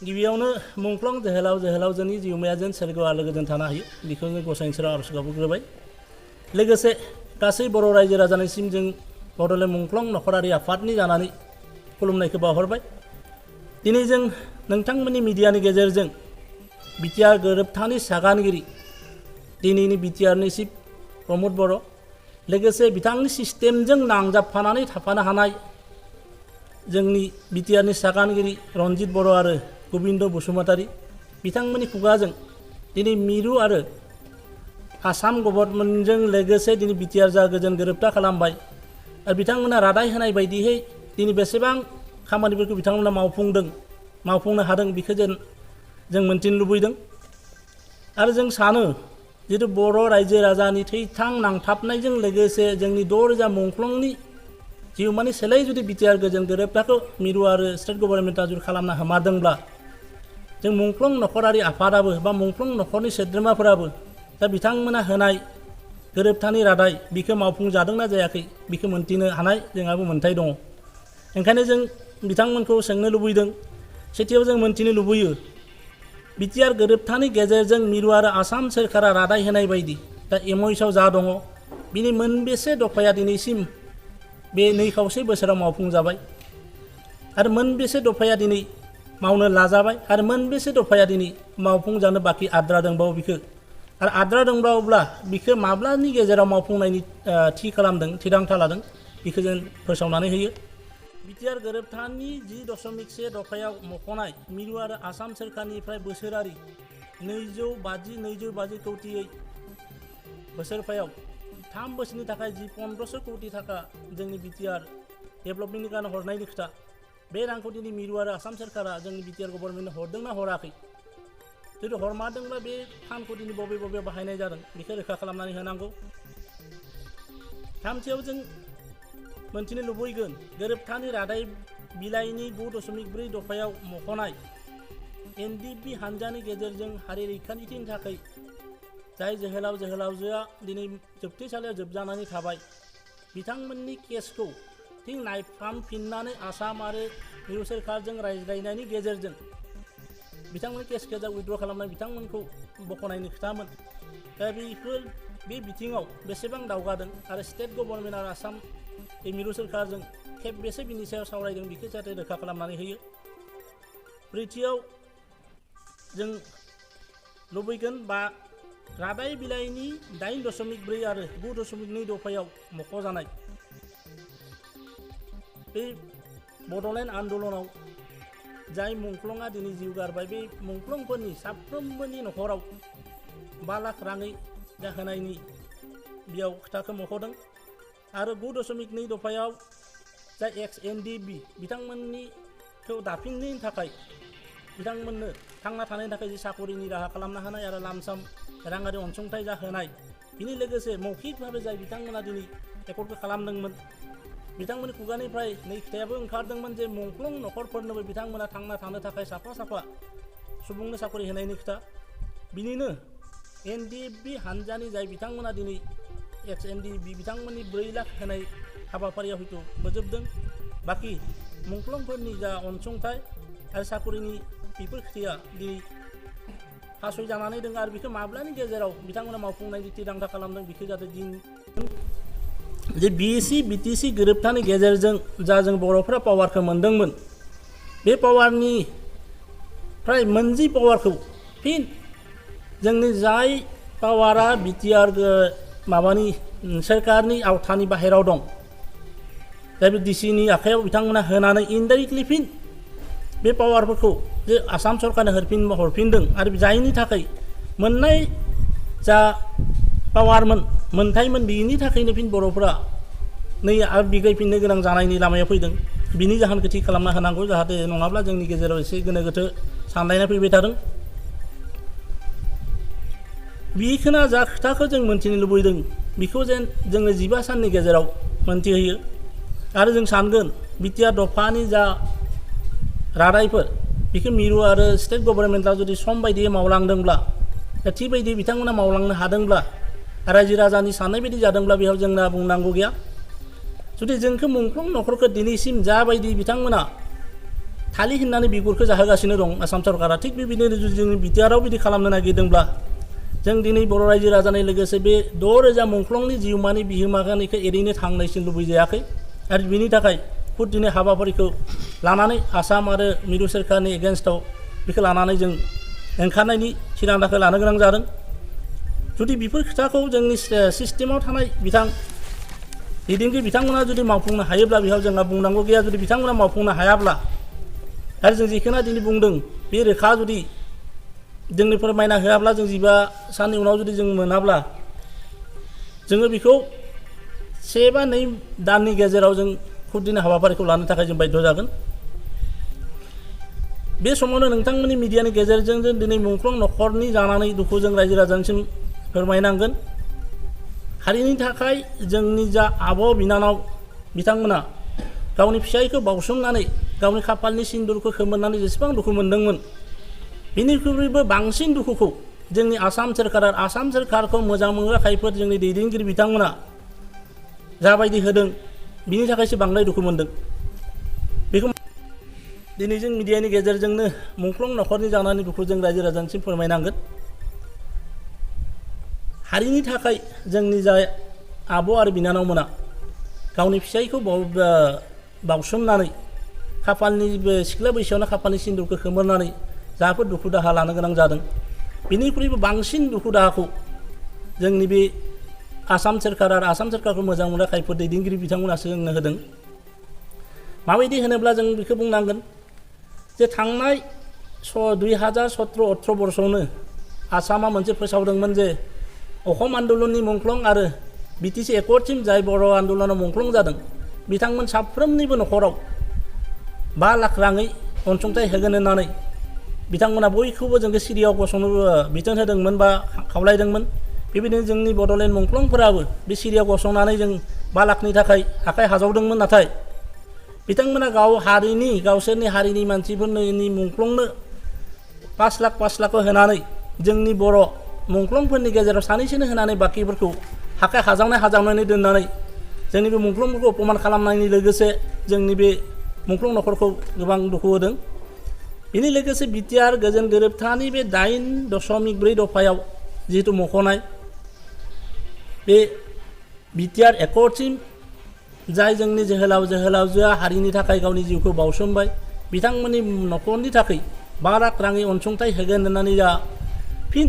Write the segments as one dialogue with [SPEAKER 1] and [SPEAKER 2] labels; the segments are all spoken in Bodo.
[SPEAKER 1] गिबियावनो मुंख्लं जोहोलावजोनि जिउमाया जेन सोरगोआव आलो गोजोन थानो हायो बेखौ जों गसाइनि सेराव आरज गाबग्रोबाय। लोगोसे गासै बर' रायजो राजानिसिम जों बड'लेण्ड मुंख्लं नखरारि आफादनि जानानै खुलुमनायखौ बावहरबाय। दिनै जों नोंथांमोननि मिडियानि गेजेरजों बिटिआर गोरोबथानि सागानगिरि दिनैनि बिटिआरनि चिफ प्रमद बर' लोगोसे बिथांनि सिस्टेमजों नांजाबफानानै थाफानो हानाय जोंनि बिटिआरनि सागानगिरि रनजित बर' आरो गोबिन्द बसुमतारी बिथांमोननि खुगाजों दिनै मिरु आरो आसाम गभर्नमेन्टजों लोगोसे दिनै बिटिआर जा गोजोन गोरोबथा खालामबाय आरो बिथांमोना रादाय होनाय बायदियै दिनै बेसेबां खामानिफोरखौ बिथांमोना मावफुंनो हादों बेखौ जों मोनथिनो लुबैदों। आरो जों सानो जितु बर' रायजो राजानि थैथां नांथाबनायजों लोगोसे जोंनि 6,000 मुंख्लंनि जिउमानि सोलाय जुदि बिटिआर गोजोन गोरोबथाखौ मिरु आरो स्टेट गभर्नमेन्टआ जुदि खालामनो हामारदोंब्ला जों मुंख्लं नखरारि आफादाबो बा मुंख्लं नखरनि सोद्रोमाफोराबो दा बिथांमोना होनाय गोरोबथानि रादाय बिखौ मावफुंजादोंना जायाखै बिखौ मोनथिनो हानाय जोंहाबो मोन्थाय दङ। ओंखायनो जों बिथांमोनखौ सोंनो लुबैदों। सेथियाव जों मोनथिनो लुबैयो बिटिआर गोरोबथानि गेजेरजों मिरु आरो आसाम सोरखारा रादाय होनाय बायदि दा एमअइउआव जा दङ बिनि मोनबेसे दफाया दिनैसिम बे 2.5 बोसोराव मावफुंजाबाय आरो मोनबेसे दफाया दिनै मावनो लाजाबाय आरो मोनबेसे दफाया दिनै मावफुंजानो बाखि आद्रा दंबावो बिखौ आरो आद्रा दंबावोब्ला बिखौ माब्लानि गेजेराव मावफुंनायनि थि खालामदों थिरांथा लादों बिखौ जों फोसावनानै होयो। बिटिआर गोरोबथानि 10.1 दफायाव मख'नाय मिरु आरो आसाम सोरखारनिफ्राय बोसोरारि 250 कौटियै बोसोरफायाव 3 बोसोरनि थाखाय 1500 कौटि थाखा जोंनि बिटिआर डेभेलपमेन्टनि गान हरनायनि खोथा बे रांखौ दिनै मिरु आरो आसाम सोरखारा जोंनि बिटिआर गभर्नमेन्टनो हरदोंना हराखै जुदि हरमारदोंब्ला बे फान्डखौ दिनै बबे बाहायनाय जादों बेखौ रोखा खालामनानै होनांगौ। थामथियाव जों मोनथिनो लुबैगोन गोरोबथानि रादाय बिलाइनि 9.4 दफायाव मख'नाय एनडिएफबि हानजानि गेजेरजों हारि रैखाथिनि थाखाय जाय जोहोलावजोआ दिनै जोबथेसालियाव जोबजानानै थाबाय बिथांमोननि केसखौ फिन नायफ्रामफिननानै आसाम आरो मिरु सोरखारजों रायज्लायनायनि गेजेरजों बिथांमोननि केसखौ जा उइथड्र खालामनाय बिथांमोनखौ बख'नायनि खोथामोन। दा बे बिथिङाव बेसेबां दावगादों आरो स्टेट गभर्नमेन्ट आरो आसाम मिरु सोरखारजों खेबबेसे बिनि सायाव सावरायदों बेखौ जाहाथे रोखा खालामनानै होयो। ब्रैथियाव जों लुबैगोन बा रादाय बिलाइनि 8.4 आरो 9.2 दफायाव मख'जानाय बे बड'लेण्ड आन्दलनाव जाय मुंख्लंआ दिनै जिउ गारबाय बे मुंख्लंफोरनि साफ्रोमबोनि नखराव 5 लाख राङै जाहोनायनि बेयाव खोथाखौ मख'दों आरो 9.2 दफायाव जाय एक्स एनडिएफबि बिथांमोननिखौ दाफिननायनि थाखाय बिथांमोननो थांना थानायनि थाखाय जि साकरिनि राहा खालामनो हानाय आरो लामसाम राङारि अनसुंथाइ जाहोनाय बिनि लोगोसे मौखिकभावे जाय बिथांमोना दिनै एकर्डखौ खालामदोंमोन बिथांमोननि खुगानिफ्राय नै खोथायाबो ओंखारदोंमोन जे मुंख्लं नखरफोरनोबो बिथांमोना थांना थानो थाखाय साफा सुबुंनो साकरि होनायनि खोथा बिनिनो एनडिएफबि हानजानि जाय बिथांमोना दिनै एक्स एनडिएफबि बिथांमोननि 4 लाख होनाय हाबाफारिया हयथ' फोजोबदों बाखि मुंख्लंफोरनि जा अनसुंथाइ आरो साकरिनि बेफोर खोथाया दिनै फासय जानानै दङ आरो बेखौ माब्लानि गेजेराव बिथांमोना मावफुंनायनि थिरांथा खालामदों बेखौ जाहाथे दिन जे बिएसि बिटिसि गोरोबथानि गेजेरजों जा जों बर'फोरा पावारखौ मोनदोंमोन बे पावारनिफ्राय मोनजि पावारखौ फिन जोंनि जाय पावारा बिटिआर माबानि सोरखारनि आवथानि बाहेराव दं दा बे डिसिनि आखायाव बिथांमोना होनानै इनडाइरेक्टलि फिन बे पावारफोरखौ जे आसाम सरकारनो हरफिनदों आरो जायनि थाखाय मोननाय जा पावारमोन मोनथायमोन बिनि थाखायनो फिन बर'फोरा नै आरो बिग्रायफिननो गोनां जानायनि लामायाव फैदों बिनि जाहोनखौ थि खालामना होनांगौ जाहाथे नङाब्ला जोंनि गेजेराव एसे गोनो गोथो सानलायनाय फैबाय थादों। बेखौनो जा खोथाखौ जों मोनथिनो लुबैदों बेखौ जेन जोङो 15 साननि गेजेराव मोनथिहोयो आरो जों सानगोन बिटिआर दफानि जा रादायफोर बेखौ मिरु आरो स्टेट गभर्नमेन्टआ जुदि सम बायदियै मावलांदोंब्ला थि बायदियै बिथांमोना मावलांनो हादोंब्ला रायजो राजानि साननाय बायदि जादोंब्ला बेयाव जोंना बुंनांगौ गैया। जुदि जोंखौ मुंख्लं नखरखौ दिनैसिम जाबायदि बिथांमोना थालि होननानै बिगुरखौ जाहोगासिनो दं आसाम सरकारा थिग बेबायदिनो जुदि जोंनि बिटिआरआव बिदि खालामनो नागिरदोंब्ला जों दिनै बर' रायजो राजानाय लोगोसे बे 6,000 मुंख्लंनि जिउमानि बिहोमाखौ एरैनो थांनायसिम लुबैजायाखै आरो बिनि थाखाय खुद दिनै हाबाफारिखौ लानानै आसाम आरो मिरु सोरखारनि एगेन्स्टआव बेखौ लानानै जों ओंखारनायनि थिरांथाखौ लानो गोनां जादों जुदि बेफोर खोथाखौ जोंनि सिस्टेमाव थानाय दैदेनगिरि बिथांमोना जुदि मावफुंनो हायोब्ला बेयाव जोंहा बुंनांगौ गैया जुदि बिथांमोना मावफुंनो हायाब्ला आरो जों जिखौना दिनै बुंदों बे रोखा जुदि जोंनो फोरमायना होआब्ला जों 15 साननि उनाव जुदि जों मोनाब्ला जोङो बेखौ 1 बा 2 दाननि गेजेराव जों खुद दिनै हाबाफारिखौ लानो थाखाय जों बाध्य जागोन बे समावनो नोंथांमोननि मिडियानि गेजेरजों जों दिनै मुंख्लं नखरनि जानानै दुखु जों रायजो राजानिसिम फोरमायनांगोन हारिनि थाखाय जोंनि जा आब' बिनानाव बिथांमोना गावनि फिसायखौ बावसोमनानै गावनि खाफालनि सिन्दुरखौ खोमोरनानै जेसेबां दुखु मोनदोंमोन बिनिख्रुइबो बांसिन दुखुखौ जोंनि आसाम सोरखारखौ मोजां मोनग्रा खायफोर जोंनि दैदेनगिरि बिथांमोना जाबायदि होदों बिनि थाखायसो बांद्राय दुखु मोनदों बेखौ दिनै जों मिडियानि गेजेरजोंनो मुंख्लं नखरनि जानानै दुखु जों रायजो राजानिसिम फोरमायनांगोन हारिनि थाखाय जोंनि जा आब' आरो बिनानावमोना गावनि फिसायखौ बावसोमनानै खाफालनि सिख्ला बैसोआवनो खाफालनि सिन्दुरखौ खोमोरनानै जाफोर दुखु दाहा लानो गोनां जादों बिनिख्रुइबो बांसिन दुखु दाहाखौ जोंनि बे आसाम सोरखार आरो आसाम सोरखारखौ मोजां मोनग्रा खायफोर दैदेनगिरि बिथांमोनासो जोंनो होदों माबायदि होनोब्ला जों बेखौ बुंनांगोन जे थांनाय 2017-18 बर्षआवनो आसामा मोनसे फोसावदोंमोन जे अखम आन्दलननि मुंख्लं आरो बिटिसि एकर्डसिम जाय बर' आन्दलनाव मुंख्लं जादों बिथांमोन साफ्रोमनिबो नखराव 5 लाख राङै अनसुंथाइ होगोन होननानै बिथांमोना बयखौबो जोंखौ सिरियाव गसंनो बिथोन होदोंमोन बा खावलायदोंमोन बेबायदिनो जोंनि बड'लेण्ड मुंख्लंफोराबो बे सिरियाव गसंनानै जों 5 लाखनि थाखाय आखाइ हाजावदोंमोन नाथाय बिथांमोना गावसोरनि हारिनि मानसिफोरनि मुंख्लंनो 5 लाखखौ होनानै जोंनि बर' मुंख्लंफोरनि गेजेराव सानैसोनो होनानै बाकिफोरखौ आखाइ हाजावनानै दोननानै जोंनि बे मुंख्लंफोरखौ अपमान खालामनायनि लोगोसे जोंनि बे मुंख्लं नखरखौ गोबां दुखु होदों बेनि लोगोसे बिटिआर गोजोन गोरोबथानि बे 8.4 दफायाव जिहेतु मख'नाय बे बिटिआर एकर्डसिम जाय जोंनि जोहोलावजोआ हारिनि थाखाय गावनि जिउखौ बावसोमबाय बिथांमोननि नखरनि थाखाय 5 लाख राङै अनसुंथाइ होगोन होननानै जा फिन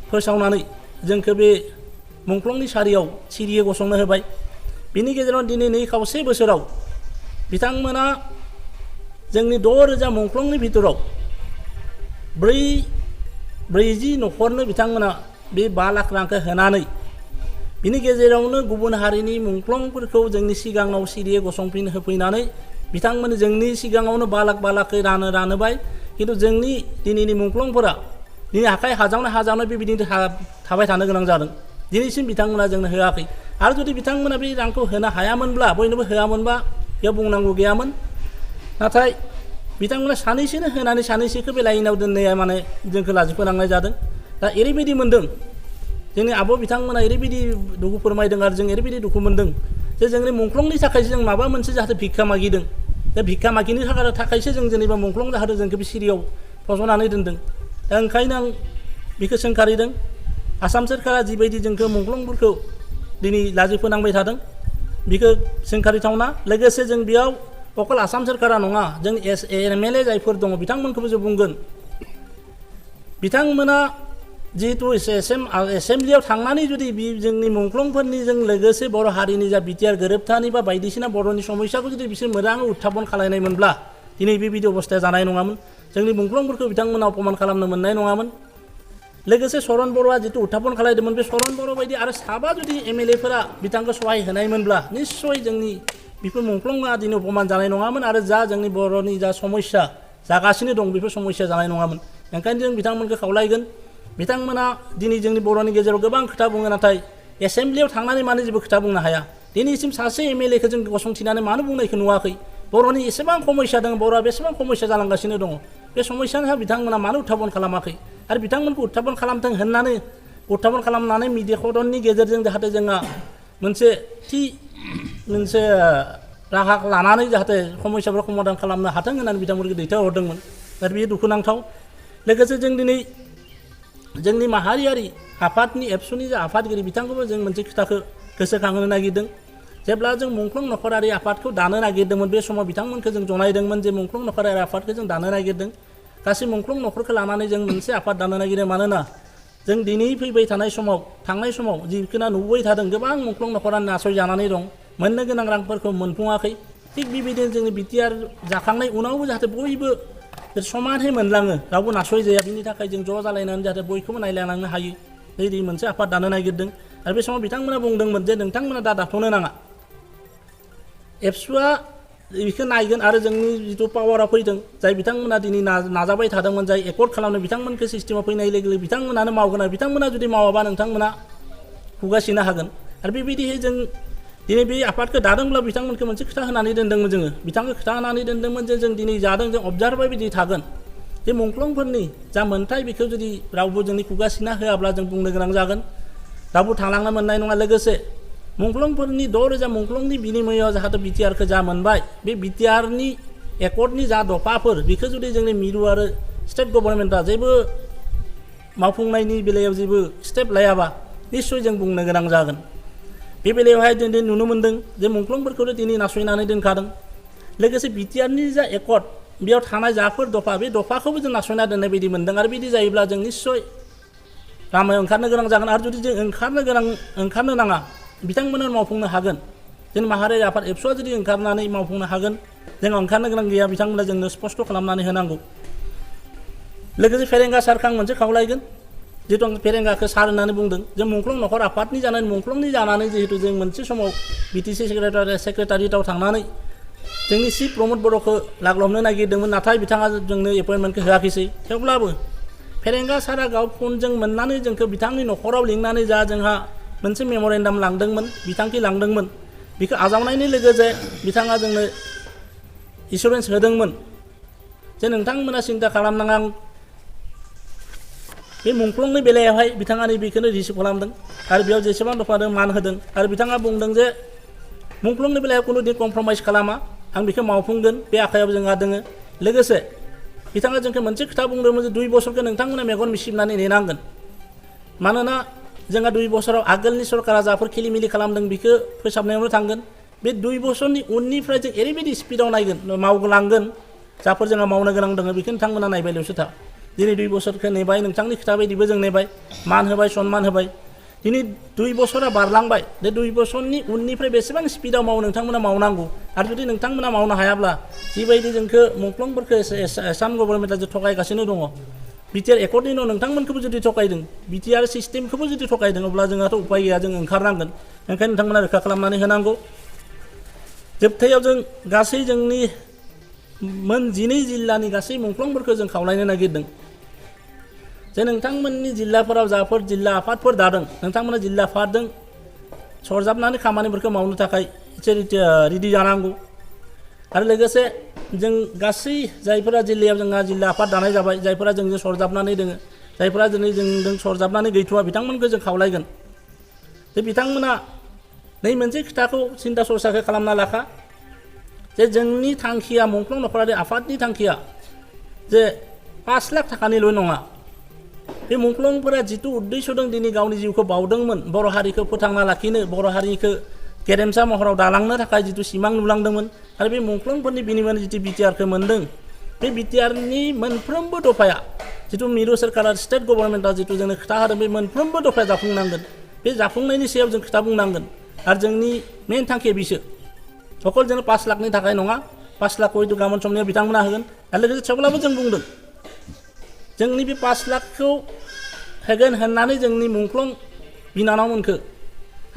[SPEAKER 1] फोसावनानै जोंखौ बे मुंख्लंनि सारियाव सिरियै गसंनो होबाय बिनि गेजेराव दिनै 2.5 बोसोराव बिथांमोना जोंनि 6,000 मुंख्लंनि भितराव 40 नखरनो बिथांमोना बे 5 लाख रांखौ होनानै बिनि गेजेरावनो गुबुन हारिनि मुंख्लंफोरखौ जोंनि सिगाङाव सिरियै गसंफिन होफैनानै बिथांमोन जोंनि सिगाङावनो 5 लाखै रानोबाय खिन्थु जोंनि दिनैनि मुंख्लंफोरा दिनै आखाइ हाजावनाय बेबायदिनो थाबाय थानो गोनां जादों दिनैसिम बिथांमोना जोंनो होआखै आरो जुदि बिथांमोना बे रांखौ होनो हायामोनब्ला बयनोबो होआमोनबा बेयाव बुंनांगौ गैयामोन नाथाय बिथांमोना सानैसोनो होनानै सानैसोखौ बे लाइनाव दोननाया माने जोंखौ लाजिफोनांनाय जादों दा ओरैबायदि मोनदों जोंनि आब' बिथांमोना ओरैबायदि दुखु फोरमायदों आरो जों ओरैबायदि दुखु मोनदों जे जोंनि मुंख्लंनि थाखायसो जों माबा मोनसे जाहाथे भिक्षा मागिदों दा भिक्षा मागिनो थाखायसो जों जेनेबा मुंख्लं जाहाथे जोंखौ बे सिरियाव फज'नानै दोनदों दा ओंखायनो आं बेखौ सोंखारिदों आसाम सोरखारा जिबायदि जोंखौ मुंख्लंफोरखौ दिनै लाजिफोनांबाय थादों बेखौ सोंखारिथावना लोगोसे जों बेयाव अकल आसाम सोरखारा नङा जों MLA जायफोर दङ बिथांमोनखौबो जों बुंगोन बिथांमोना जिहेतु एसेम्ब्लियाव थांनानै जुदि जोंनि मुंख्लंफोरनि जों लोगोसे बर' हारिनि जा बिटिआर गोरोबथानि बा बायदिसिना बर'नि समस्याखौ जुदि बिसोर मोजाङै उत्थापन खालायनायमोनब्ला दिनै बेबायदि अबस्थाया जानाय नङामोन जोंनि मुंख्लंफोरखौ बिथांमोना अपमान खालामनो मोननाय नङामोन लोगोसे सरन बर'आ जितु उत्थापन खालायदोंमोन बे सरन बर' बायदि आरो साबा जुदि MLAफोरा बिथांखौ सहाय होनायमोनब्ला निस्सय जोंनि बेफोर मुंख्लंआ दिनै अपमान जानाय नङामोन आरो जा जोंनि बर'नि जा समस्या जागासिनो दं बेफोर समस्या जानाय नङामोन ओंखायनो जों बिथांमोनखौ खावलायगोन बिथांमोना दिनै जोंनि बर'नि गेजेराव गोबां खोथा बुङो नाथाय एसेम्ब्लियाव थांनानै मानो जेबो खोथा बुंनो हाया दिनैसिम सासे MLAखौ जों गसंथिनानै मानो बुंनायखौ नुवाखै बर'नि एसेबां समस्या दङ बर'आ बेसेबां समस्या जालांगासिनो दङ बे समस्यानि सायाव बिथांमोना मानो उत्थापन खालामाखै आरो बिथांमोनखौ उत्थापन खालामथों होननानै उत्थापन खालामनानै मिडिया खदननि गेजेरजों जाहाथे जोंहा मोनसे राहा लानानै जाहाथे समस्याफोरखौ समाधान खालामनो हाथों होननानै बिथांमोनखौ दैथायहरदोंमोन दा बेयो दुखुनांथाव लोगोसे जों दिनै जोंनि माहारियारि आफादनि एबसुनि जा आफादगिरि बिथांखौबो जों मोनसे खोथाखौ गोसोखांहोनो नागिरदों जेब्ला जों मुंख्लं नखरारि आफादखौ दानो नागिरदोंमोन बे समाव बिथांमोनखौ जों जनायदोंमोन जे मुंख्लं नखरारि आफादखौ जों दानो नागिरदों गासै मुंख्लं नखरखौ लानानै जों मोनसे आफाद दानो नागिरदों मानोना जों दिनै फैबाय थानाय समाव थांनाय समाव जिखुनु नुबाय थादों गोबां मुंख्लं नखरा नासयजानानै दं मोननो गोनां रांफोरखौ मोनफुङाखै थिग बेबायदिनो जोंनि बिटिआर जाखांनाय उनावबो जाहाथे बयबो समानहै मोनलाङो रावबो नासयजाया बिनि थाखाय जों ज' जालायनानै जाहाथे बयखौबो नायलांनो हायो बेबायदि मोनसे आफाद दानो नागिरदों आरो बे समाव बिथांमोना बुंदोंमोन जे नोंथांमोना दा दाथ'नो नाङा एबसुआ बेखौ नायगोन आरो जोंनि जिथु पावारा फैदों जाय बिथांमोना दिनै नाजाबाय थादोंमोन जाय एकर्ड खालामनो बिथांमोनखौ सिस्टेमाव फैनाय लोगो लोगो बिथांमोनानो मावगोन आरो बिथांमोना जुदि मावाबा नोंथांमोना खुगासिनो हागोन आरो बेबायदिहै जों दिनै बे आफादखौ दादोंब्ला बिथांमोनखौ मोनसे खोथा होनानै दोनदोंमोन जोङो बिथांखौ खोथा होनानै दोनदोंमोन जे जों दिनै जादों जों अबजार्भार बायदि थागोन जे मुंख्लंफोरनि जा मोन्थाय बेखौ जुदि रावबो जोंनि खुगासिना होआब्ला जों बुंनो गोनां जागोन रावबो थांलांनो मोननाय नङा लोगोसे मुंख्लंफोरनि 6,000 मुंख्लंनि बिनिमयआव जाहाथे बिटिआरखौ जा मोनबाय बे बिटिआरनि एकर्डनि जा दफाफोर बेखौ जुदि जोंनि मिरु आरो स्टेट गभर्नमेन्टआ जेबो मावफुंनायनि बेलायाव जेबो स्टेप लायाबा निस्सय जों बुंनो गोनां जागोन बे बेलायावहाय दिनै नुनो मोन्दों जे मुंख्लंफोरखौ दिनै नासयनानै दोनखादों लोगोसे बिटिआरनि जा एकर्ड बेयाव थानाय जाफोर दफा बे दफाखौबो जों नासयना दोननाय बायदि मोन्दों आरो बिदि जायोब्ला जों निस्सय लामायाव ओंखारनो गोनां जागोन आरो जुदि जों ओंखारनो नाङा बिथांमोना मावफुंनो हागोन जों माहारियारि आफाद एबसुआ जुदि ओंखारनानै मावफुंनो हागोन जों ओंखारनो गोनां गैया बिथांमोना जोंनो स्पष्ट खालामनानै होनांगौ लोगोसे फेरेंगा सारखौ आं मोनसे खावलायगोन जिहेतु आं फेरेंगाखौ सार होननानै बुंदों जों मुंख्लं नखर आफादनि जानानै मुंख्लंनि जानानै जिहेतु जों मोनसे समाव बिटिसि सेक्रेटारियेटआव थांनानै जोंनि चिफ प्रमद बर'खौ लाग्लबनो नागिरदोंमोन नाथाय बिथाङा जोंनो एपइन्टमेन्टखौ होआखैसै थेवब्लाबो फेरेंगा सारा गाव फनजों मोननानै जोंखौ बिथांनि नखराव लिंनानै जा जोंहा मोनसे मेम'रेन्डाम लांदोंमोन बिथांखि लांदोंमोन बेखौ आजावनायनि लोगोसे बिथाङा जोंनो एसुरेन्स होदोंमोन जे नोंथांमोना सिन्था खालामनाङा बे मुंख्लंनि बेलायावहाय बिथाङा बेखौनो रिसिभ खालामदों आरो बेयाव जेसेबां दफा दं मान होदों आरो बिथाङा बुंदों जे मुंख्लंनि बेलायाव खुनु दिन कमप्रमाइज खालामा आं बेखौ मावफुंगोन बे आखायाव जोंहा दोङो लोगोसे बिथाङा जोंखौ मोनसे खोथा बुंदोंमोन जे 2 बोसोरखौ नोंथांमोना मेगन मिसिबनानै नेनांगोन मानोना जोंहा 2 बोसोराव आगोलनि सरकारा जाफोर खिलिमिलि खालामदों बेखौ फोसाबनायावनो थांगोन बे 2 बोसोरनि उननिफ्राय जों ओरैबायदि स्पिडआव नायगोन मावलांगोन जाफोर जोंहा मावनो गोनां दङ बेखौ नोंथांमोना नायबायल'सो था दिनै 2 बोसोरखौ नेबाय नोंथांनि खोथा बायदिबो जों नेबाय मान होबाय सन्मान होबाय दिनै 2 बोसोरा बारलांबाय बे 2 बोसोरनि उननिफ्राय बेसेबां स्पिडआव मावो नोंथांमोना मावनांगौ आरो जुदि नोंथांमोना मावनो हायाब्ला जिबायदि जोंखौ मुंख्लंफोरखौ आसाम गभर्नमेन्टआ जे थगायगासिनो दङ बिटिआर एकर्डनि उनाव नोंथांमोनखौबो जुदि थगायदों बिटिआर सिस्टेमखौबो जुदि थगायदों अब्ला जोंहाथ' उपाय गैया जों ओंखारनांगोन ओंखायनो नोंथांमोना रोखा खालामनानै होनांगौ जोबथायाव जों गासै जोंनि मोन 12 जिल्लानि गासै मुंख्लंफोरखौ जों खावलायनो नागिरदों जे नोंथांमोननि जिल्लाफोराव जाफोर जिल्ला आफादफोर दादों नोंथांमोना जिल्ला आफादजों सरजाबनानै खामानिफोरखौ मावनो थाखाय रेडि जानांगौ आरो लोगोसे जों गासै जायफोरा जिल्लायाव जोंहा जिल्ला आफाद दानाय जाबाय जायफोरा जोंजों सरजाबनानै दोङो जायफोरा दिनै जोंजों सरजाबनानै गैथ'वा बिथांमोनखौ जों खावलायगोन जे बिथांमोना नै मोनसे खोथाखौ सिन्था सरसाखौ खालामना लाखा जे जोंनि थांखिया मुंख्लं नखरारि आफादनि थांखिया जे 5 लाख थाखानिल' नङा बे मुंख्लंफोरा जिथु उद्देश्य दं दिनै गावनि जिउखौ बावदोंमोन बर' हारिखौ फोथांना लाखिनो बर' हारिखौ गेरेमसा महराव दालांनो थाखाय जिथु सिमां नुलांदोंमोन आरो बे मुंख्लंफोरनि बिनिमय जिथु बिटिआरखौ मोन्दों बे बिटिआरनि मोनफ्रोमबो दफाया जिथु मिरु सोरखार आरो स्टेट गभर्नमेन्टआ जिथु जोंनो खोथा होदों बे मोनफ्रोमबो दफाया जाफुंनांगोन बे जाफुंनायनि सायाव जों खोथा बुंनांगोन आरो जोंनि मेन थांखिया बिसो अकल जोंनो 5 लाखनि थाखाय नङा 5 लाखखौ हयथ' गाबोन समनियाव बिथांमोना होगोन आरो लोगोसे थेवब्लाबो जों बुंदों जोंनि बे 5 लाखखौ होगोन होननानै जोंनि मुंख्लं बिनानावमोनखौ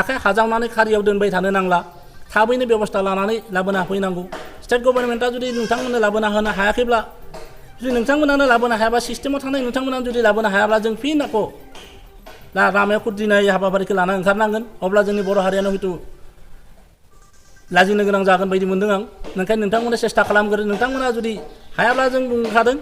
[SPEAKER 1] आखाइ हाजावनानै खारियाव दोनबाय थानो नांला थाबैनो बेबस्था लानानै लाबोना होफैनांगौ स्टेट गभर्नमेन्टआ जुदि नोंथांमोननो लाबोना होनो हायाखैब्ला जुदि नोंथांमोनानो लाबोनो हायाबा सिस्टेमाव थानाय नोंथांमोनानो जुदि लाबोनो हायाब्ला जों फिन नाखौ लामायाव खुद्रिनाय हाबाफारिखौ लाना ओंखारनांगोन अब्ला जोंनि बर' हारियानो हयथ' लाजिनो गोनां जागोन बायदि मोन्दों आं ओंखायनो नोंथांमोना सेस्था खालामग्रो नोंथांमोना जुदि हायाब्ला जों बुंखादों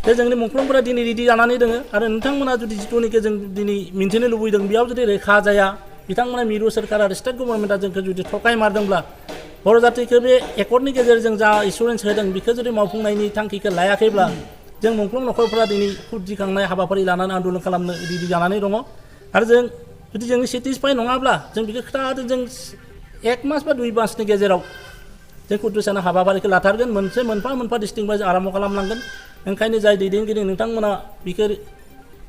[SPEAKER 1] जे जोंनि मुंख्लंफोरा दिनै रेडि जानानै दोङो आरो नोंथांमोना जुदि जिथुनिखि जों दिनै मिन्थिनो लुबैदों बेयाव जुदि रैखा जाया बिथांमोना मिरु सोरखार आरो स्टेट गभर्नमेन्टआ जोंखौ जुदि थगाय मारदोंब्ला बर' जातिखौ बे एकर्डनि गेजेरजों जा एसुरेन्स होदों बेखौ जुदि मावफुंनायनि थांखिखौ लायाखैब्ला जों मुंख्लं नखरफोरा दिनै खुद दिखांनाय हाबाफारि लानानै आन्दलन खालामनो रेडि जानानै दङ आरो जों जुदि जोंनि सेटिसफाइ नङाब्ला जों बेखौ खोथा होदों जों 1 मास बा 2 मासनि गेजेराव जों खुद्दुसानो हाबाफारिखौ लाथारगोन मोनसे मोनफा मोनफा डिस्ट्रिक्ट वाइज आराम्भ खालामनांगोन ओंखायनो जाय दैदेनगिरि नोंथांमोना बेखौ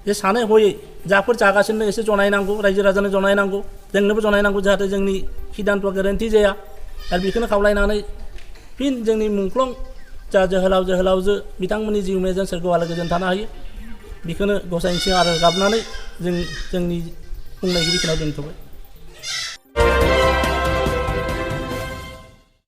[SPEAKER 1] जे सानै हयै जाफोर जागासिनो एसे जनायनांगौ रायजो राजानो जनायनांगौ जोंनोबो जनायनांगौ जाहाथे जोंनि सिद्धान्तआ गोरोन्थि जाया आरो बेखौनो खावलायनानै फिन जोंनि मुंख्लं जा जोहोलावजो बिथांमोननि जिउमाया जेन सोरगोआव आलो गोजोन थानो हायो बेखौनो गसाइनि सिगां आरो गाबनानै जोंनि बुंनायखौ बेखिनियाव दोनथ'बाय।